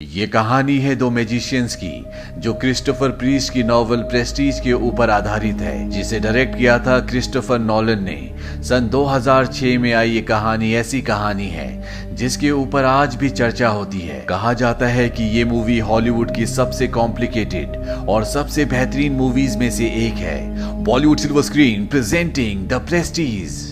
ये कहानी है दो मैजिशियंस की जो क्रिस्टोफर प्रीस्ट की नॉवल प्रेस्टीज के ऊपर आधारित है, जिसे डायरेक्ट किया था क्रिस्टोफर नॉलन ने। सन 2006 में आई ये कहानी ऐसी कहानी है जिसके ऊपर आज भी चर्चा होती है। कहा जाता है कि ये मूवी हॉलीवुड की सबसे कॉम्प्लिकेटेड और सबसे बेहतरीन मूवीज में से एक है। Bollywood silver screen presenting the Prestige.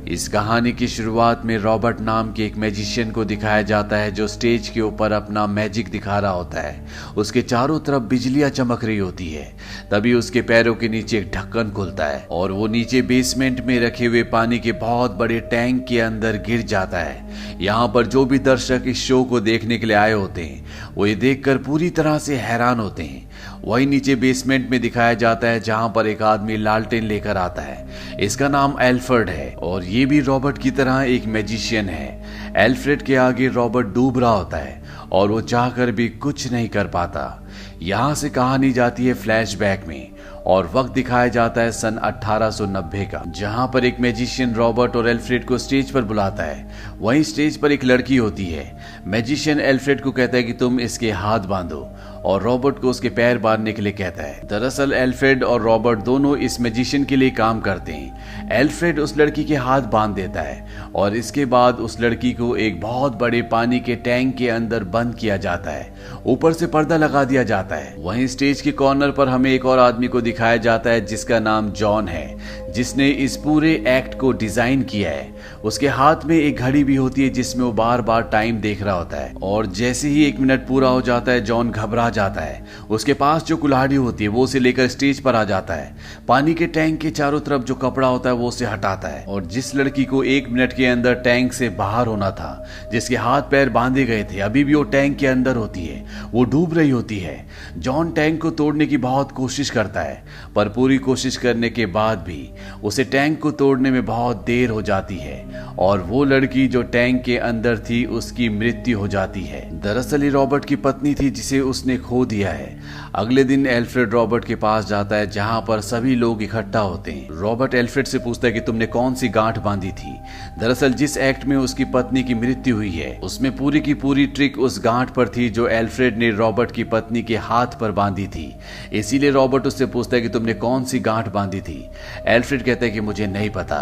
इस कहानी की शुरुआत में रॉबर्ट नाम के एक मैजिशियन को दिखाया जाता है जो स्टेज के ऊपर अपना मैजिक दिखा रहा होता है। उसके चारों तरफ बिजलियां चमक रही होती है। तभी उसके पैरों के नीचे एक ढक्कन खुलता है और वो नीचे बेसमेंट में रखे हुए पानी के बहुत बड़े टैंक के अंदर गिर जाता है। यहाँ पर जो भी दर्शक इस शो को देखने के लिए आए होते हैं वो ये देखकर पूरी तरह से हैरान होते हैं। वही नीचे बेसमेंट में दिखाया जाता है जहां पर एक आदमी लालटेन लेकर आता है। इसका नाम एल्फ्रेड है और ये भी रॉबर्ट की तरह एक मैजिशियन है। एल्फ्रेड के आगे रॉबर्ट डूब रहा होता है और वो चाहकर भी कुछ नहीं कर पाता। यहाँ से कहानी जाती है फ्लैशबैक में और वक्त दिखाया जाता है सन 1890 का, जहां पर एक मैजिशियन रॉबर्ट और एल्फ्रेड को स्टेज पर बुलाता है। वहीं स्टेज पर एक लड़की होती है। मैजिशियन एल्फ्रेड को कहता है कि तुम इसके हाथ बांधो और रॉबर्ट को उसके पैर बांधने के लिए कहता है। दरअसल एल्फ्रेड और रॉबर्ट दोनों इस मैजिशियन के लिए काम करते हैं। एल्फ्रेड उस लड़की के हाथ बांध देता है और इसके बाद उस लड़की को एक बहुत बड़े पानी के टैंक के अंदर बंद किया जाता है। ऊपर से पर्दा लगा दिया जाता है। वहीं स्टेज के कॉर्नर पर हमें एक और आदमी को दिखाया जाता है जिसका नाम जॉन है, जिसने इस पूरे एक्ट को डिजाइन किया है। उसके हाथ में एक घड़ी भी होती है जिसमें वो बार बार टाइम देख रहा होता है और जैसे ही 1 मिनट पूरा हो जाता है जॉन घबरा जाता है। उसके पास जो कुल्हाड़ी होती है वो उसे लेकर स्टेज पर आ जाता है। पानी के टैंक के चारों तरफ जो कपड़ा होता है वो उसे हटाता है और जिस लड़की को 1 मिनट के अंदर टैंक से बाहर होना था, जिसके हाथ पैर बांधे गए थे, अभी भी वो टैंक के अंदर होती है, वो डूब रही होती है। जॉन टैंक को तोड़ने की बहुत कोशिश करता है पर पूरी कोशिश करने के बाद भी उसे टैंक को तोड़ने में बहुत देर हो जाती है और वो लड़की जो टैंक के अंदर थी उसकी मृत्यु हो जाती है। दरअसल ये रॉबर्ट की पत्नी थी जिसे उसने खो दिया है। अगले दिन एल्फ्रेड रॉबर्ट के पास जाता है जहां पर सभी लोग इकट्ठा होते हैं। रॉबर्ट एल्फ्रेड से पूछता है कि तुमने कौन सी गांठ बांधी थी। दरअसल जिस एक्ट में उसकी पत्नी की मृत्यु हुई है उसमें पूरी की पूरी ट्रिक उस गांठ पर थी जो एल्फ्रेड ने रॉबर्ट की पत्नी के हाथ पर बांधी थी। इसीलिए रॉबर्ट उससे पूछता है कि तुमने कौन सी गांठ बांधी थी। एल्फ्रेड कहता है कि मुझे नहीं पता।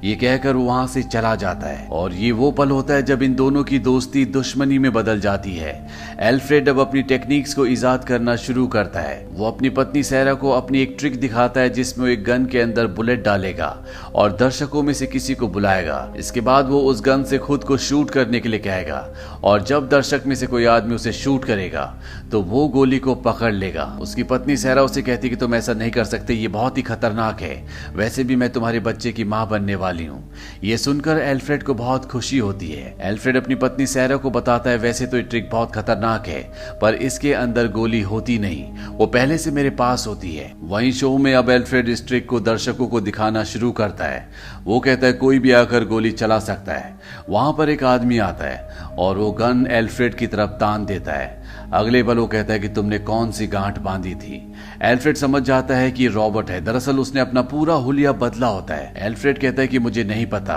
ये कहकर वो वहां से चला जाता है और ये वो पल होता है जब इन दोनों की दोस्ती दुश्मनी में बदल जाती है। एल्फ्रेड अब अपनी टेक्निक्स को इजाद करना शुरू करता है। वो अपनी पत्नी सैरा को अपनी एक ट्रिक दिखाता है जिसमें वो एक गन के अंदर बुलेट डालेगा और दर्शकों में से किसी को बुलाएगा। इसके बाद वो उस गन से खुद को शूट करने के लिए कहेगा और जब दर्शक में से कोई आदमी उसे शूट करेगा तो वो गोली को पकड़ लेगा। उसकी पत्नी सैरा उसे कहती कि तुम ऐसा नहीं कर सकते, ये बहुत ही खतरनाक है। वैसे भी मैं तुम्हारे बच्चे की मां बनने वाली हूँ। ये सुनकर एल्फ्रेड को बहुत खुशी होती है। एल्फ्रेड अपनी पत्नी सैरा को बताता है वैसे तो ये ट्रिक बहुत खतरनाक है पर इसके अंदर गोली होती नहीं, वो पहले से मेरे पास होती है। वहीं शो में अब एल्फ्रेड इस ट्रिक को दर्शकों को दिखाना शुरू करता है। वो कहता है कोई भी आकर गोली चला सकता है। वहां पर एक आदमी आता है और वो गन एल्फ्रेड की तरफ तान देता है। अगले पल वो कहता है कि तुमने कौन सी गांठ बांधी थी। एल्फ्रेड समझ जाता है कि रॉबर्ट है। दरअसल उसने अपना पूरा हुलिया बदला होता है। एल्फ्रेड कहता है कि मुझे नहीं पता।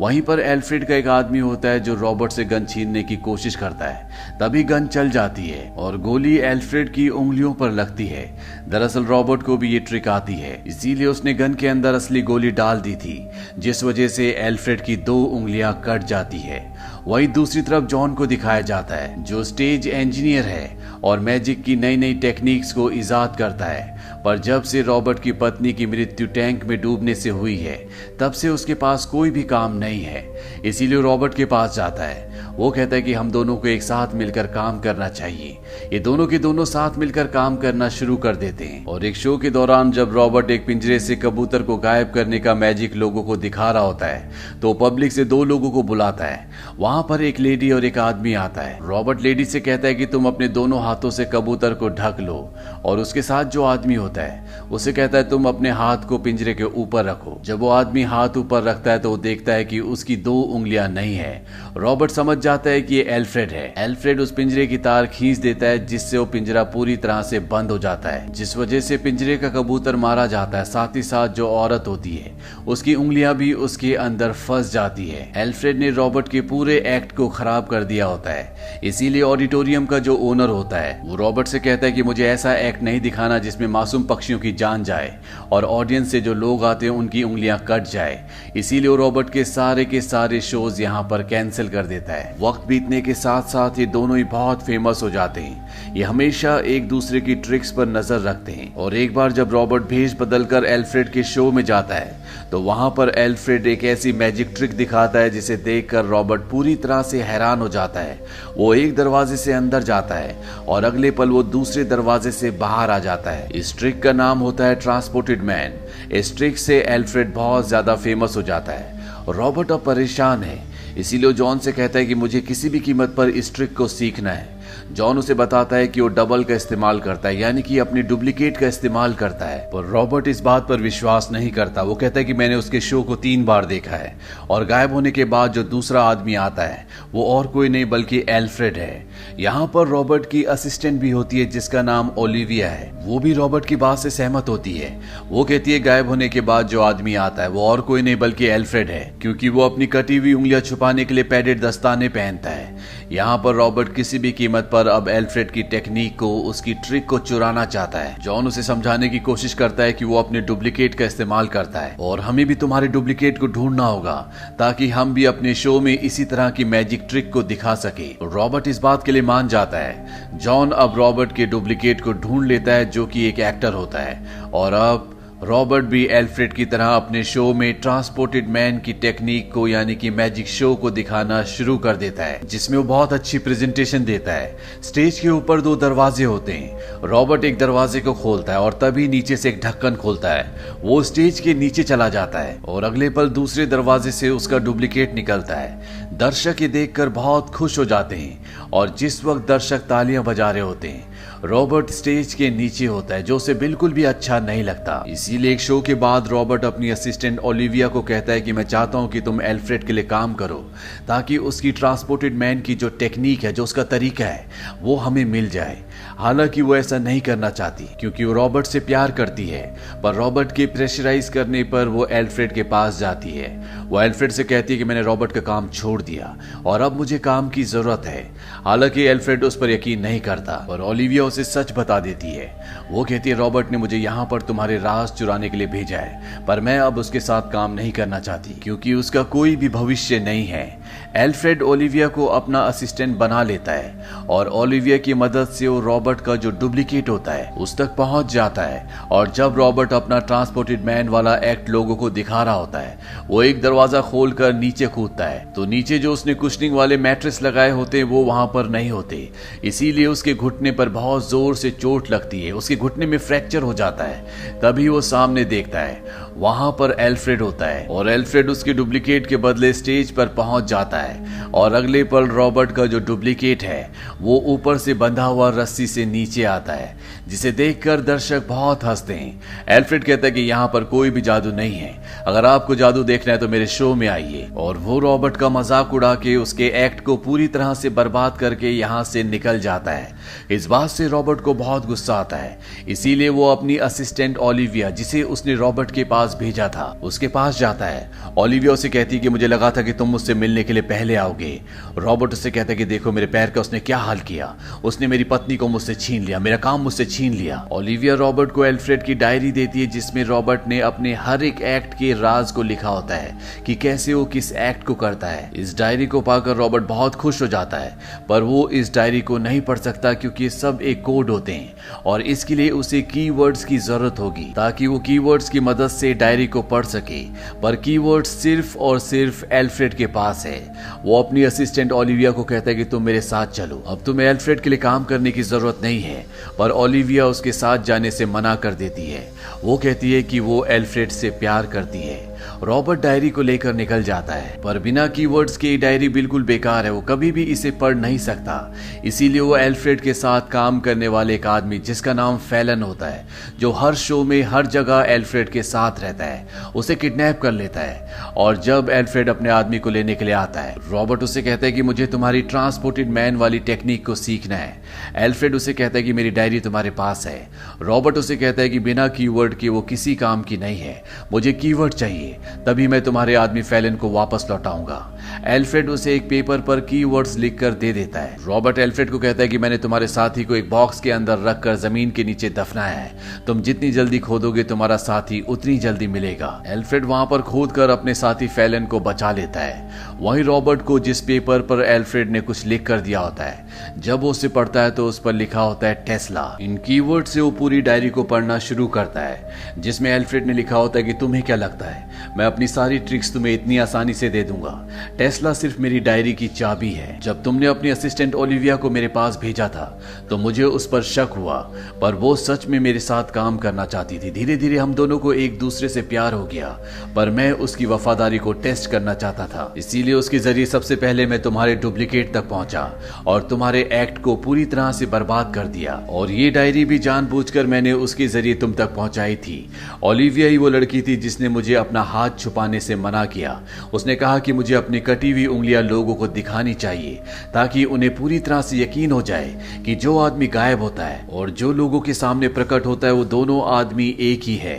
वहीं पर एल्फ्रेड का एक आदमी होता है जो रॉबर्ट से गन छीनने की कोशिश करता है। तभी गन चल जाती है और गोली एल्फ्रेड की उंगलियों पर लगती है। दरअसल रॉबर्ट को भी ये ट्रिक आती है, इसीलिए उसने गन के अंदर असली गोली डाल दी थी जिस वजह से एल्फ्रेड की 2 उंगलियां कट जाती है। वहीं दूसरी तरफ जॉन को दिखाया जाता है जो स्टेज इंजीनियर है और मैजिक की नई नई टेक्निक्स को इजाद करता है। पर जब से रॉबर्ट की पत्नी की मृत्यु टैंक में डूबने से हुई है तब से उसके पास कोई भी काम नहीं है। इसीलिए रॉबर्ट के पास जाता है। वो कहता है कि हम दोनों को एक साथ मिलकर काम करना चाहिए। ये दोनों के दोनों साथ मिलकर काम करना शुरू कर देते हैं और एक शो के दौरान जब रॉबर्ट एक पिंजरे से कबूतर को गायब करने का मैजिक लोगों को दिखा रहा होता है तो पब्लिक से 2 लोगों को बुलाता है। वहां पर एक लेडी और एक आदमी आता है। रॉबर्ट लेडी से कहता है कि तुम अपने दोनों हाथों से कबूतर को ढक लो और उसके साथ जो आदमी होता है। उसे कहता है तुम अपने हाथ को पिंजरे के ऊपर रखो। जब वो आदमी हाथ ऊपर रखता है तो वो देखता है कि उसकी 2 उंगलियां नहीं है। रॉबर्ट समझ जाता है कि ये एल्फ्रेड है। एल्फ्रेड उस पिंजरे की तार खींच देता है जिससे वो पिंजरा पूरी तरह से बंद हो जाता है, जिस वजह से पिंजरे का कबूतर मारा जाता है। साथ ही साथ जो औरत होती है उसकी उंगलियां भी उसके अंदर फंस जाती है। एल्फ्रेड ने रॉबर्ट के पूरे एक्ट को खराब कर दिया होता है। इसीलिए ऑडिटोरियम का जो ओनर होता है वो रॉबर्ट से कहता है कि मुझे ऐसा एक्ट नहीं दिखाना जिसमें मासूम पक्षियों की जान जाए और ऑडियंस से जो लोग आते हैं उनकी उंगलियां कट जाए। इसीलिए वो रॉबर्ट के सारे शोज यहाँ पर कैंसिल कर देता है। वक्त बीतने के साथ साथ ये दोनों ही बहुत फेमस हो जाते हैं। ये हमेशा एक दूसरे की ट्रिक्स पर नजर रखते हैं और एक बार जब रॉबर्ट भेष बदलकर एल्फ्रेड के शो में जाता है तो वहां पर एल्फ्रेड एक ऐसी मैजिक ट्रिक दिखाता है जिसे देखकर रॉबर्ट पूरी तरह से हैरान हो जाता है। वो एक दरवाजे से अंदर जाता है और अगले पल वो दूसरे दरवाजे से बाहर आ जाता है। इस ट्रिक का नाम होता है ट्रांसपोर्टेड मैन। इस ट्रिक से एल्फ्रेड बहुत ज्यादा फेमस हो जाता है। रॉबर्ट अब परेशान है, इसीलिए जॉन से कहता है कि मुझे किसी भी कीमत पर इस ट्रिक को सीखना है। जॉन उसे बताता है कि वो डबल का इस्तेमाल करता है, यानी कि अपनी डुप्लीकेट का इस्तेमाल करता है। पर रॉबर्ट इस बात पर विश्वास नहीं करता। वो कहता है कि मैंने उसके शो को 3 बार देखा है और गायब होने के बाद जो दूसरा आदमी आता है वो और कोई नहीं बल्कि एल्फ्रेड है। यहाँ पर रॉबर्ट की असिस्टेंट भी होती है जिसका नाम ओलिविया है। वो भी रॉबर्ट की बात से सहमत होती है। वो कहती है गायब होने के बाद जो आदमी आता है वो और कोई नहीं बल्कि एल्फ्रेड है, क्योंकि वो अपनी कटी हुई उंगलियां छुपाने के लिए पैडेड दस्ताने पहनता है। यहाँ पर रॉबर्ट किसी भी कीमत पर अब एल्फ्रेड की टेक्निक को, उसकी ट्रिक को चुराना चाहता है। जॉन उसे समझाने की कोशिश करता है कि वो अपने डुप्लीकेट का इस्तेमाल करता है और हमें भी तुम्हारे डुप्लीकेट को ढूंढना होगा ताकि हम भी अपने शो में इसी तरह की मैजिक ट्रिक को दिखा सके। रॉबर्ट इस बात के लिए मान जाता है। जॉन अब रॉबर्ट के डुप्लीकेट को ढूंढ लेता है जो कि एक एक्टर होता है और अब रॉबर्ट भी एल्फ्रेड की तरह अपने शो में ट्रांसपोर्टेड मैन की टेक्निक को, यानी कि मैजिक शो को दिखाना शुरू कर देता है, जिसमें वो बहुत अच्छी प्रेजेंटेशन देता है। स्टेज के ऊपर 2 दरवाजे होते हैं। रॉबर्ट एक दरवाजे को खोलता है और तभी नीचे से एक ढक्कन खोलता है। वो स्टेज के नीचे चला जाता है और अगले पल दूसरे दरवाजे से उसका डुप्लीकेट निकलता है। दर्शक ये देखकर बहुत खुश हो जाते हैं और जिस वक्त दर्शक तालियां बजा रहे होते हैं रॉबर्ट स्टेज के नीचे होता है, जो उसे बिल्कुल भी अच्छा नहीं लगता। इसीलिए एक शो के बाद रॉबर्ट अपनी असिस्टेंट ओलिविया को कहता है कि मैं चाहता हूं कि तुम एल्फ्रेड के लिए काम करो ताकि उसकी ट्रांसपोर्टेड मैन की जो टेक्निक है, जो उसका तरीका है, वो हमें मिल जाए। हालांकि वो ऐसा नहीं करना चाहती क्योंकि वो रॉबर्ट से प्यार करती है, पर रॉबर्ट के प्रेशराइज करने पर वो एल्फ्रेड के पास जाती है। वो एल्फ्रेड से कहती है कि मैंने रॉबर्ट का काम छोड़ दिया और अब मुझे काम की जरूरत है। हालांकि एल्फ्रेड उस पर यकीन नहीं करता और ओलिविया उसे सच बता देती है। वो कहती है रॉबर्ट ने मुझे यहाँ पर तुम्हारे राज चुराने के लिए भेजा है, पर मैं अब उसके साथ काम नहीं करना चाहती क्योंकि उसका कोई भी भविष्य नहीं है। एल्फ्रेड ओलिविया को अपना असिस्टेंट बना लेता है और ओलिविया की मदद से वो रॉबर्ट का जो डुप्लीकेट होता है उस तक पहुंच जाता है। और जब रॉबर्ट अपना ट्रांसपोर्टेड मैन वाला एक्ट लोगों को दिखा रहा होता है, वो एक दरवाजा खोलकर नीचे कूदता है तो नीचे जो उसने कुशनिंग वाले मैट्रेस लगाए होते हैं वो वहां पर नहीं होते। इसीलिए उसके घुटने पर बहुत जोर से चोट लगती है, उसके घुटने में फ्रैक्चर हो जाता है। तभी वो सामने देखता है, वहां पर एल्फ्रेड होता है और एल्फ्रेड उसके डुप्लीकेट के बदले स्टेज पर पहुंच जाता है और अगले पल रॉबर्ट का जो डुप्लीकेट है वो ऊपर से बंधा हुआ रस्सी से नीचे आता है, जिसे देखकर दर्शक बहुत हंसते हैं। एल्फ्रेड कहता है कि यहाँ पर कोई भी जादू नहीं है, अगर आपको जादू देखना है तो मेरे शो में आइए। और वो रॉबर्ट का मजाक उड़ा के उसके एक्ट को पूरी तरह से बर्बाद करके यहाँ से निकल जाता है। इस बात से रॉबर्ट को बहुत गुस्सा आता है, इसीलिए वो अपनी असिस्टेंट ओलिविया, जिसे उसने रॉबर्ट के पास भेजा था, उसके पास जाता है। ओलिविया उसे कहती है कि मुझे लगा था कि तुम मुझसे मिलने के लिए पहले आओगे। रॉबर्ट उससे कहता है कि देखो मेरे पैर का उसने क्या हाल किया, उसने मेरी पत्नी को मुझसे छीन लिया, मेरा काम मुझसे छीन लिया। ओलिविया रॉबर्ट को एल्फ्रेड की डायरी देती है जिसमें रॉबर्ट ने अपने हर एक एक्ट के राज को लिखा होता है कि कैसे वो किस एक्ट को करता है। इस डायरी को पाकर रॉबर्ट बहुत खुश हो जाता है, पर वो इस डायरी को नहीं पढ़ सकता क्योंकि ये सब एक कोड होते हैं और इसके लिए उसे कीवर्ड्स की जरूरत होगी ताकि वो कीवर्ड्स की मदद से डायरी को पढ़ सके। पर कीवर्ड्स सिर्फ और सिर्फ एल्फ्रेड के पास है। वो अपनी असिस्टेंट ओलिविया को कहता है कि तुम मेरे साथ चलो, अब तुम्हें एल्फ्रेड के लिए काम करने की जरूरत नहीं है। पर ओलिविया उसके साथ जाने से मना कर देती है। वो कहती है कि वो एल्फ्रेड से प्यार करती है रॉबर्ट डायरी को लेकर निकल जाता है, पर बिना कीवर्ड्स के डायरी बिल्कुल बेकार है, वो कभी भी इसे पढ़ नहीं सकता। इसीलिए वो एल्फ्रेड के साथ काम करने वाले एक आदमी जिसका नाम फैलन होता है, जो हर शो में हर जगह एल्फ्रेड के साथ रहता है, उसे किडनैप कर लेता है। और जब एल्फ्रेड अपने आदमी को लेने के लिए आता है, रॉबर्ट उसे कहता है कि मुझे तुम्हारी ट्रांसपोर्टेड मैन वाली टेक्निक को सीखना है। एल्फ्रेड उसे कहता है कि मेरी डायरी तुम्हारे पास है। रॉबर्ट उसे कहता है कि बिना कीवर्ड के वो किसी काम की नहीं है, मुझे कीवर्ड चाहिए, तभी मैं तुम्हारे आदमी फैलन को वापस लौटाऊंगा। एल्फ्रेड उसे एक पेपर पर कीवर्ड्स लिखकर दे देता है। रॉबर्ट एल्फ्रेड को कहता है कि मैंने तुम्हारे साथी को एक बॉक्स के अंदर रखकर जमीन के नीचे दफनाया है, तुम जितनी जल्दी खोदोगे तुम्हारा साथी उतनी जल्दी मिलेगा। एल्फ्रेड वहां पर खोदकर अपने साथी फैलन को बचा लेता है। वहीं रॉबर्ट को जिस पेपर पर एल्फ्रेड ने कुछ लिख कर दिया होता है, जब वो उसे पढ़ता है तो उस पर लिखा होता है टेस्ला। इन कीवर्ड से वो पूरी डायरी को पढ़ना शुरू करता है, जिसमें एल्फ्रेड ने लिखा होता है कि तुम्हें क्या लगता है मैं अपनी सारी ट्रिक्स तुम्हें इतनी आसानी से दे दूंगा। टेस्ला सिर्फ मेरी डायरी की चाबी है। जब तुमने अपनी असिस्टेंट ओलिविया को मेरे पास भेजा था तो मुझे उस पर शक हुआ, पर वो सच में मेरे साथ काम करना चाहती थी। धीरे धीरे हम दोनों को एक दूसरे से प्यार हो गया, पर मैं उसकी वफादारी को टेस्ट करना चाहता था, इसीलिए उसके जरिए सबसे पहले मैं तुम्हारे डुप्लीकेट तक पहुंचा और तुम्हारे एक्ट को पूरी तरह से बर्बाद कर दिया। और ये डायरी भी जानबूझकर मैंने उसके जरिए तुम तक पहुंचाई थी। ओलिविया ही वो लड़की थी जिसने मुझे अपना हाथ छुपाने से मना किया। उसने कहा कि मुझे अपनी कटी हुई उंगलियां लोगों को दिखानी चाहिए ताकि उन्हें पूरी तरह से यकीन हो जाए कि जो आदमी गायब होता है और जो लोगों के सामने प्रकट होता है वो दोनों आदमी एक ही है।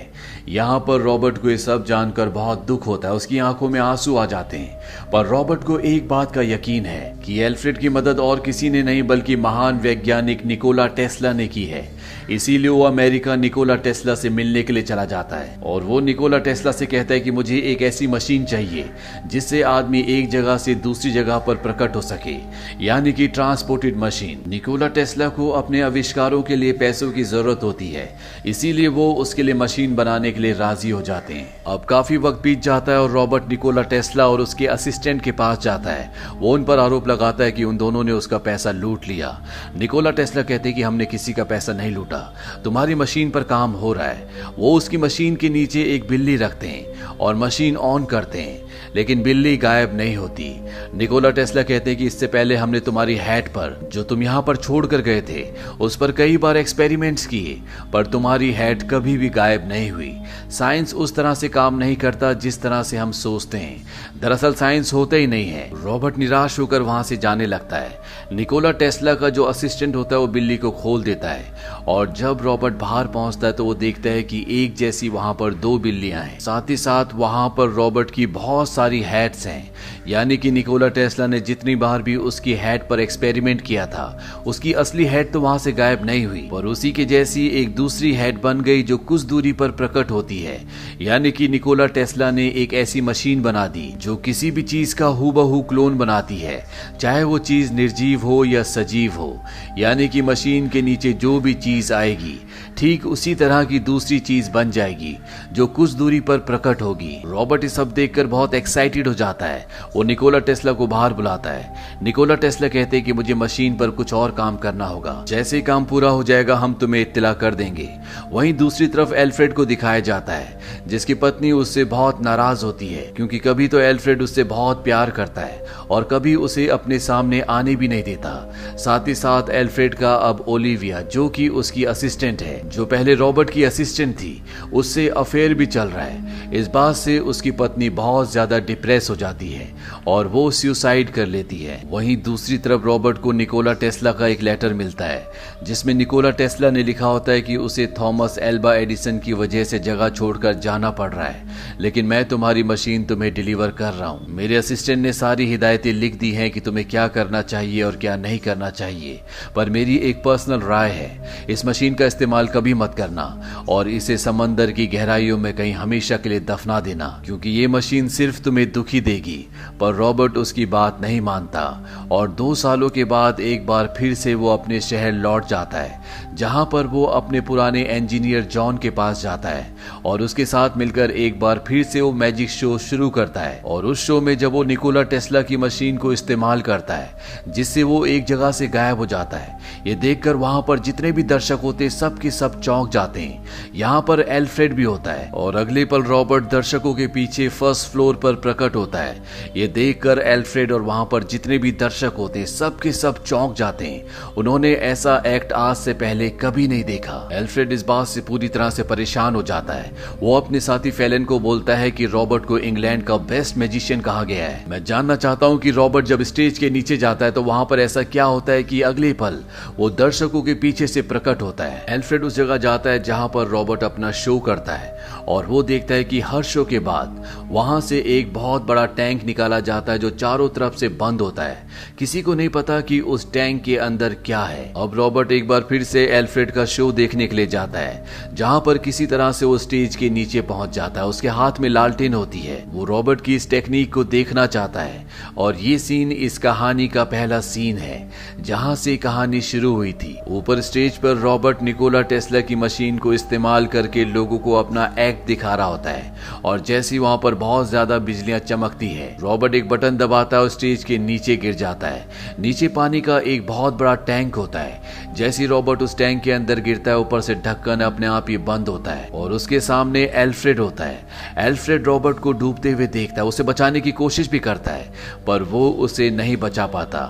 यहाँ पर रॉबर्ट को ये सब जानकर बहुत दुख होता है, उसकी आंखों में आंसू आ जाते हैं। पर रॉबर्ट को एक बात का यकीन है कि एल्फ्रेड की मदद और किसी ने नहीं बल्कि महान वैज्ञानिक निकोला टेस्ला ने की है। इसीलिए वो अमेरिका निकोला टेस्ला से मिलने के लिए चला जाता है और वो निकोला टेस्ला से कहता है कि मुझे एक ऐसी मशीन चाहिए जिससे आदमी एक जगह से दूसरी जगह पर प्रकट हो सके, यानी कि ट्रांसपोर्टेड मशीन। निकोला टेस्ला को अपने आविष्कारों के लिए पैसों की जरूरत होती है, इसीलिए वो उसके लिए मशीन बनाने के लिए राजी हो जाते हैं। अब काफी वक्त बीत जाता है और रॉबर्ट निकोला टेस्ला और उसके असिस्टेंट के पास जाता है। वो उन पर आरोप लगाता है कि उन दोनों ने उसका पैसा लूट लिया। निकोला टेस्ला कहते हैं कि हमने किसी का पैसा नहीं लूटा, तुम्हारी मशीन पर काम हो रहा है। वो उसकी मशीन के नीचे एक बिल्ली रखते हैं और मशीन ऑन करते हैं, लेकिन बिल्ली गायब नहीं होती। निकोला टेस्ला कहते हैं कि इससे पहले हमने तुम्हारी हैट पर, जो तुम यहाँ पर छोड़कर गए थे, उस पर कई बार एक्सपेरिमेंट्स किए, पर तुम्हारी हैट कभी भी गायब नहीं हुई। साइंस उस तरह से काम नहीं करता जिस तरह से हम सोचते हैं। दरअसल साइंस होता ही नहीं है। रॉबर्ट निराश होकर वहां से जाने लगता है। निकोला टेस्ला का जो असिस्टेंट होता है वो बिल्ली को खोल देता है और जब रॉबर्ट बाहर पहुंचता है तो वो देखता है कि एक जैसी वहां पर दो बिल्लियां हैं। साथ ही साथ वहां पर रॉबर्ट की बहुत सारी हैट्स हैं, यानी कि निकोला टेस्ला ने जितनी बार भी उसकी हैट पर एक्सपेरिमेंट किया था, उसकी असली हैट तो वहां से गायब नहीं हुई, पर उसी के जैसी एक दूसरी हैट बन गई जो कुछ दूरी पर प्रकट होती है। यानी कि निकोला टेस्ला ने एक ऐसी मशीन बना दी जो किसी भी चीज का हूबहू क्लोन बनाती है, चाहे वो चीज निर्जीव हो या सजीव हो। यानी कि मशीन के नीचे जो भी चीज आएगी ठीक उसी तरह की दूसरी चीज बन जाएगी जो कुछ दूरी पर प्रकट होगी। रॉबर्ट ये सब देखकर बहुत एक्साइटेड हो जाता है। वो निकोला टेस्ला को बाहर बुलाता है। निकोला टेस्ला कहते हैं कि मुझे मशीन पर कुछ और काम करना होगा, जैसे ही काम पूरा हो जाएगा हम तुम्हें इत्तला कर देंगे। वहीं दूसरी तरफ एल्फ्रेड को दिखाया जाता है, जिसकी पत्नी उससे बहुत नाराज होती है क्योंकि कभी तो एल्फ्रेड उससे बहुत प्यार करता है और कभी उसे अपने सामने आने भी नहीं देता। साथ ही साथ एल्फ्रेड का अब ओलिविया, जो कि उसकी असिस्टेंट है, जो पहले रॉबर्ट की असिस्टेंट थी, उससे अफेयर भी चल रहा है। इस बात से उसकी पत्नी बहुत ज्यादा डिप्रेस हो जाती है और वो सुसाइड कर लेती है। वहीं दूसरी तरफ रॉबर्ट को निकोला टेस्ला का एक लेटर मिलता है जिसमें निकोला टेस्ला ने लिखा होता है कि उसे थॉमस एल्बा एडिसन की वजह से जगह छोड़कर जाना पड़ रहा है, लेकिन मैं तुम्हारी मशीन तुम्हें डिलीवर कर रहा हूँ। मेरे असिस्टेंट ने सारी हिदायतें लिख दी हैं कि तुम्हें क्या करना चाहिए और क्या नहीं करना चाहिए, पर मेरी एक पर्सनल राय है, इस मशीन का इस्तेमाल कभी मत करना और इसे समंदर की गहराइयों में कहीं हमेशा के लिए दफना देना, क्योंकि ये मशीन सिर्फ तुम्हें दुखी देगी, पर रॉबर्ट उसकी बात नहीं मानता और 2 सालों के बाद एक बार फिर से वो अपने शहर लौट जाता है, जहां पर वो अपने पुराने इंजीनियर जॉन के पास जाता है और उसके साथ मिलकर एक बार फिर से वो मैजिक शो शुरू करता है। और उस शो में जब वो निकोला टेस्ला की मशीन को इस्तेमाल करता है जिससे वो एक जगह से गायब हो जाता है, ये देखकर वहां पर जितने भी दर्शक होते सब के सब चौंक जाते हैं। यहाँ पर एल्फ्रेड भी होता है और अगले पल रॉबर्ट दर्शकों के पीछे फर्स्ट फ्लोर पर प्रकट होता है। ये देखकर एल्फ्रेड और वहां पर जितने भी दर्शक होते सब के सब चौंक जाते हैं। उन्होंने ऐसा एक्ट आज से पहले कभी नहीं देखा। एल्फ्रेड इस बात से पूरी तरह से परेशान हो जाता है। वो अपने साथी फेलन को बोलता है कि रॉबर्ट को इंग्लैंड का बेस्ट मैजिशियन कहा गया है। मैं जानना चाहता हूँ कि रॉबर्ट जब स्टेज के नीचे जाता है तो वहां पर ऐसा क्या होता है कि अगले पल वो दर्शकों के पीछे से प्रकट होता है। एल्फ्रेड उस जगह जाता है जहां पर रॉबर्ट अपना शो करता है और वो देखता है कि हर शो के बाद वहां से एक बहुत बड़ा टैंक निकाला जाता है जो चारों तरफ से बंद होता है। किसी को नहीं पता कि उस टैंक के अंदर क्या है। अब रॉबर्ट एक बार फिर से एल्फ्रेड का शो देखने के लिए जाता है, जहां पर किसी तरह से वो स्टेज के नीचे पहुंच जाता है। उसके हाथ में लालटेन होती है। वो रॉबर्ट की इस टेक्निक को देखना चाहता है और ये सीन इस कहानी का पहला सीन है जहां से कहानी शुरू हुई थी। ऊपर स्टेज पर रॉबर्ट निकोला टेस्ला की मशीन को इस्तेमाल करके लोगों को अपना एक्ट दिखा रहा होता है और जैसे ही वहां पर बहुत ज्यादा बिजलियां चमकती है, रॉबर्ट एक बटन दबाता है और स्टेज के नीचे गिर जाता है। नीचे पानी का एक बहुत बड़ा टैंक होता है। जैसे ही रॉबर्ट उस टैंक के अंदर गिरता है, ऊपर से ढक्कन अपने आप ही बंद होता है और उसके सामने एल्फ्रेड होता है। एल्फ्रेड रॉबर्ट को डूबते हुए देखता है, उसे बचाने की कोशिश भी करता है, पर वो उसे नहीं बचा पाता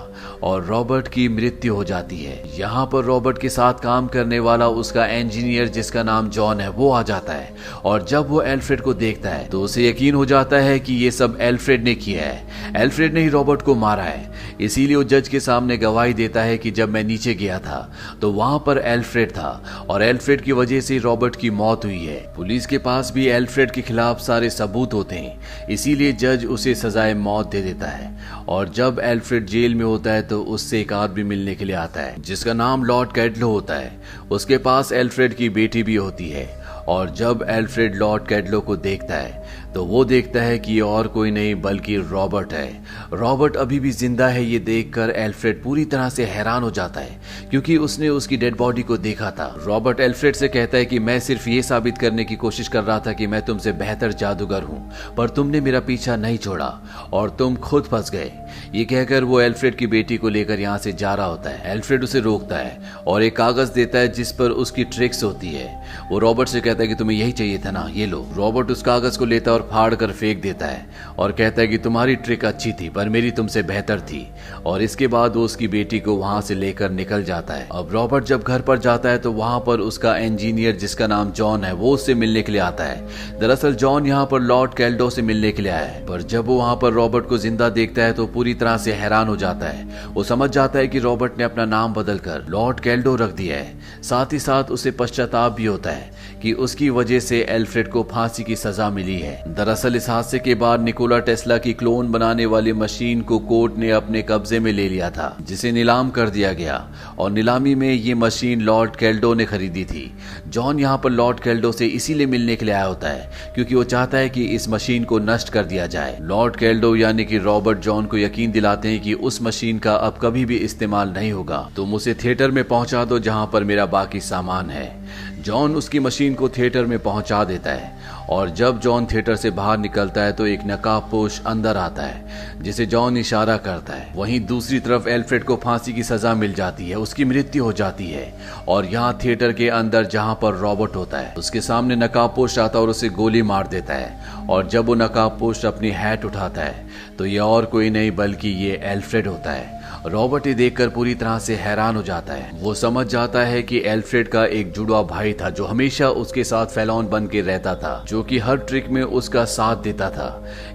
और रॉबर्ट की मृत्यु हो जाती है। यहाँ पर रॉबर्ट के साथ काम करने वाला उसका इंजीनियर जिसका नाम जॉन है वो आ जाता है और जब वो एल्फ्रेड को देखता है तो उसे यकीन हो जाता है कि ये सब एल्फ्रेड ने किया है। एल्फ्रेड ने ही रॉबर्ट को मारा है। इसीलिए वो जज के सामने गवाही देता है कि जब मैं नीचे गया था तो वहां पर एल्फ्रेड था और एल्फ्रेड की वजह से रॉबर्ट की मौत हुई है। पुलिस के पास भी एल्फ्रेड के खिलाफ सारे सबूत होते हैं, इसीलिए जज उसे सजाए मौत दे देता है। और जब एल्फ्रेड जेल में होता है तो उससे एक आदमी मिलने के लिए आता है जिसका नाम लॉर्ड कैडलो होता है। उसके पास एल्फ्रेड की बेटी भी होती है और जब एल्फ्रेड लॉर्ड कैडलो को देखता है तो वो देखता है कि ये और कोई नहीं बल्कि रॉबर्ट है। रॉबर्ट अभी भी जिंदा है। ये देखकर एल्फ्रेड पूरी तरह से हैरान हो जाता है क्योंकि उसने उसकी डेड बॉडी को देखा था। रॉबर्ट एल्फ्रेड से कहता है कि मैं सिर्फ ये साबित करने की कोशिश कर रहा था कि मैं तुमसे बेहतर जादूगर हूँ, पर तुमने मेरा पीछा नहीं छोड़ा और तुम खुद फंस गए। ये कहकर वो एल्फ्रेड की बेटी को लेकर यहाँ से जा रहा होता है। एल्फ्रेड उसे रोकता है और एक कागज देता है जिस पर उसकी ट्रिक्स होती है। वो रॉबर्ट से कहता है कि तुम्हें यही चाहिए था ना, ये लो। रॉबर्ट उस कागज को लेता है और फाड़ कर फेंक देता है और कहता है कि तुम्हारी ट्रिक अच्छी थी पर मेरी तुमसे बेहतर थी। और इसके बाद वो उसकी बेटी को वहां से लेकर निकल जाता है। अब रॉबर्ट जब घर पर जाता है तो वहां पर उसका इंजीनियर जिसका नाम जॉन है वो उससे मिलने के लिए आता है। दरअसल जॉन यहाँ पर लॉर्ड कैल्डो से मिलने के लिए आया है, पर जब वो वहां पर रॉबर्ट को जिंदा देखता है तो पूरी तरह से हैरान हो जाता है। वो समझ जाता है कि रॉबर्ट ने अपना नाम बदलकर लॉर्ड कैल्डो रख दिया है। साथ ही साथ उसे पश्चाताप भी होता है कि उसकी वजह से एल्फ्रेड को फांसी की सजा मिली है। दरअसल इस हादसे के बाद निकोला टेस्ला की क्लोन बनाने वाली मशीन को कोर्ट ने अपने कब्जे में ले लिया था, जिसे नीलाम कर दिया गया और नीलामी में ये मशीन लॉर्ड कैल्डो ने खरीदी थी। जॉन यहाँ पर लॉर्ड कैल्डो से इसीलिए मिलने के लिए आया होता है क्योंकि वो चाहता है कि इस मशीन को नष्ट कर दिया जाए। लॉर्ड कैल्डो यानी कि रॉबर्ट जॉन को यकीन दिलाते हैं कि उस मशीन का अब कभी भी इस्तेमाल नहीं होगा, तुम उसे थिएटर में पहुंचा दो जहां पर मेरा बाकी सामान है। जॉन उसकी मशीन को थिएटर में पहुंचा देता है और जब जॉन थिएटर से बाहर निकलता है तो एक नकाबपोश अंदर आता है जिसे जॉन इशारा करता है। वहीं दूसरी तरफ एल्फ्रेड को फांसी की सजा मिल जाती है, उसकी मृत्यु हो जाती है। और यहाँ थिएटर के अंदर जहां पर रॉबर्ट होता है उसके सामने नकाबपोश आता है और उसे गोली मार देता है। और जब वो नकाबपोश अपनी हैट उठाता है तो ये और कोई नहीं बल्कि ये एल्फ्रेड होता है। रॉबर्ट ये देखकर पूरी तरह से हैरान हो जाता है। वो समझ जाता है कि एल्फ्रेड का एक जुड़वा भाई था जो हमेशा उसके साथ फैलौन बन के रहता था, जो कि हर ट्रिक में उसका साथ देता था।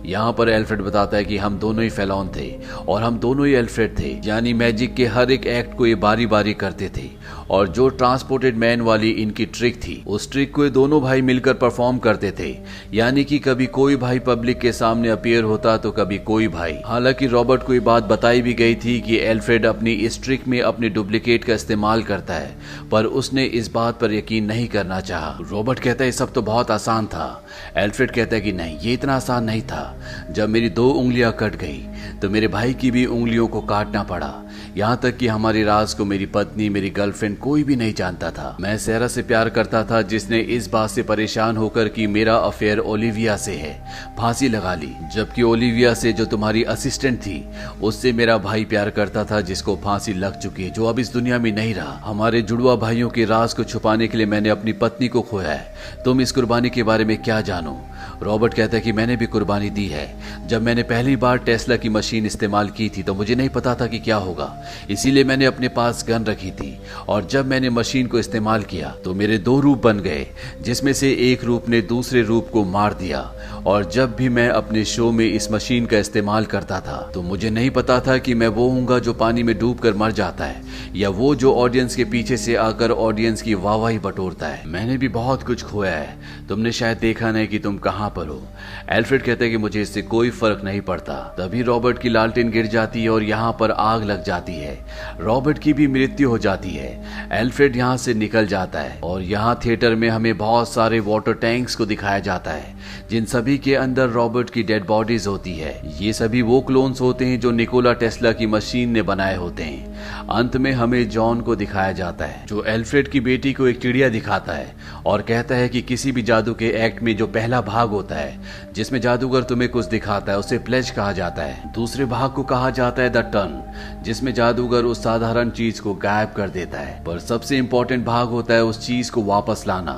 यहाँ पर एल्फ्रेड बताता है कि हम दोनों ही फैलौन थे और हम दोनों ही एल्फ्रेड थे, यानी मैजिक के हर एक एक्ट को ये बारी बारी करते थे। और जो ट्रांसपोर्टेड मैन वाली इनकी ट्रिक थी उस ट्रिक को ये दोनों भाई मिलकर परफॉर्म करते थे, यानी कि कभी कोई भाई पब्लिक के सामने अपीयर होता तो कभी कोई भाई। हालांकि रॉबर्ट को ये बात बताई भी गई थी कि कि एल्फ्रेड अपनी इस ट्रिक में अपने डुप्लीकेट का इस्तेमाल करता है, पर उसने इस बात पर यकीन नहीं करना चाहा। रॉबर्ट कहता है सब तो बहुत आसान था। एल्फ्रेड कहता है कि नहीं, ये इतना आसान नहीं था। जब मेरी 2 उंगलियां कट गई तो मेरे भाई की भी उंगलियों को काटना पड़ा। यहाँ तक कि हमारे राज को मेरी पत्नी, मेरी गर्लफ्रेंड कोई भी नहीं जानता था। मैं सैरा से प्यार करता था, जिसने इस बात से परेशान होकर कि मेरा अफेयर ओलिविया से है, फांसी लगा ली। जबकि ओलिविया से, जो तुम्हारी असिस्टेंट थी, उससे मेरा भाई प्यार करता था, जिसको फांसी लग चुकी है, जो अब इस दुनिया में नहीं रहा। हमारे जुड़वा भाइयों के राज को छुपाने के लिए मैंने अपनी पत्नी को खोया है। तुम इस कुर्बानी के बारे में क्या जानो? रॉबर्ट कहता है कि मैंने भी कुर्बानी दी है। जब मैंने पहली बार टेस्ला की मशीन इस्तेमाल की थी तो मुझे नहीं पता था कि क्या होगा, इसीलिए मैंने अपने पास गन रखी थी। और जब मैंने मशीन को इस्तेमाल किया तो मेरे 2 रूप बन गए, जिसमें से एक रूप ने दूसरे रूप को मार दिया। और जब भी मैं अपने शो में इस मशीन का इस्तेमाल करता था तो मुझे नहीं पता था कि मैं वो हूँगा जो पानी में डूबकर मर जाता है, या वो जो ऑडियंस के पीछे से आकर ऑडियंस की वाहवाही बटोरता है। मैंने भी बहुत कुछ खोया है, तुमने शायद देखा नहीं कि तुम कहाँ पर हो। एल्फ्रेड कहते हैं कि मुझे इससे कोई फर्क नहीं पड़ता। तभी रॉबर्ट की लालटेन गिर जाती है और यहाँ पर आग लग जाती है। रॉबर्ट की भी मृत्यु हो जाती है। एल्फ्रेड यहाँ से निकल जाता है और यहाँ थिएटर में हमें बहुत सारे वाटर टैंक्स को दिखाया जाता है, जिन सभी के अंदर रॉबर्ट की डेड बॉडीज होती है। ये सभी वो क्लोन्स होते हैं जो निकोला टेस्ला की मशीन ने बनाए होते हैं। अंत में हमें जॉन को दिखाया जाता है, जो एल्फ्रेड की बेटी को एक चिड़िया दिखाता है और कहता है कि किसी भी जादू के एक्ट में जो पहला भाग होता है, जिसमें जादूगर तुम्हें कुछ दिखाता है, उसे प्लेज कहा जाता है। दूसरे भाग को कहा जाता है द टर्न, जिसमें जादूगर उस साधारण चीज को गायब कर देता है। पर सबसे इंपॉर्टेंट भाग होता है उस चीज को वापस लाना,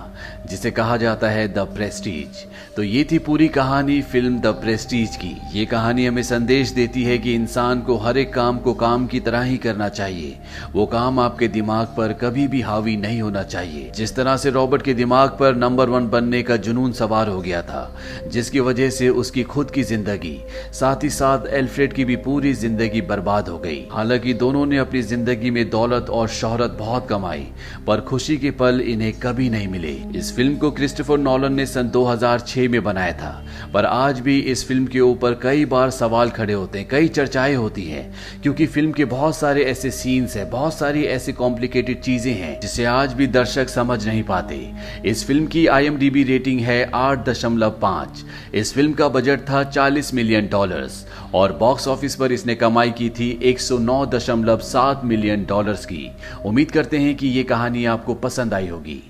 जिसे कहा जाता है द प्रेस्टीज। तो ये थी पूरी कहानी फिल्म द प्रेस्टीज की। ये कहानी हमें संदेश देती है कि इंसान को हर एक काम को काम की तरह ही करना चाहिए। वो काम आपके दिमाग पर कभी भी हावी नहीं होना चाहिए। जिस तरह से रॉबर्ट के दिमाग पर नंबर 1 बनने का जुनून सवार हो गया था, जिसकी वजह से उसकी खुद की जिंदगी, साथ ही साथ एल्फ्रेड की भी पूरी जिंदगी बर्बाद हो गई। हालांकि दोनों ने अपनी जिंदगी में दौलत और शोहरत बहुत कमाई, पर खुशी के पल इन्हें कभी नहीं मिले। इस फिल्म को क्रिस्टोफर नॉलन ने सन 2006 में बनाया था, पर आज भी इस फिल्म के ऊपर कई बार सवाल खड़े होते हैं, कई चर्चाएं होती हैं, क्योंकि फिल्म के बहुत सारे ऐसे सीन्स हैं, बहुत सारी ऐसी कॉम्प्लिकेटेड चीजें हैं जिसे आज भी दर्शक समझ नहीं पाते। इस फिल्म की IMDb रेटिंग है 8.5। इस फिल्म का बजट था $40 मिलियन और बॉक्स ऑफिस पर इसने कमाई की थी $109.7 मिलियन की। उम्मीद करते हैं कि ये कहानी आपको पसंद आई होगी।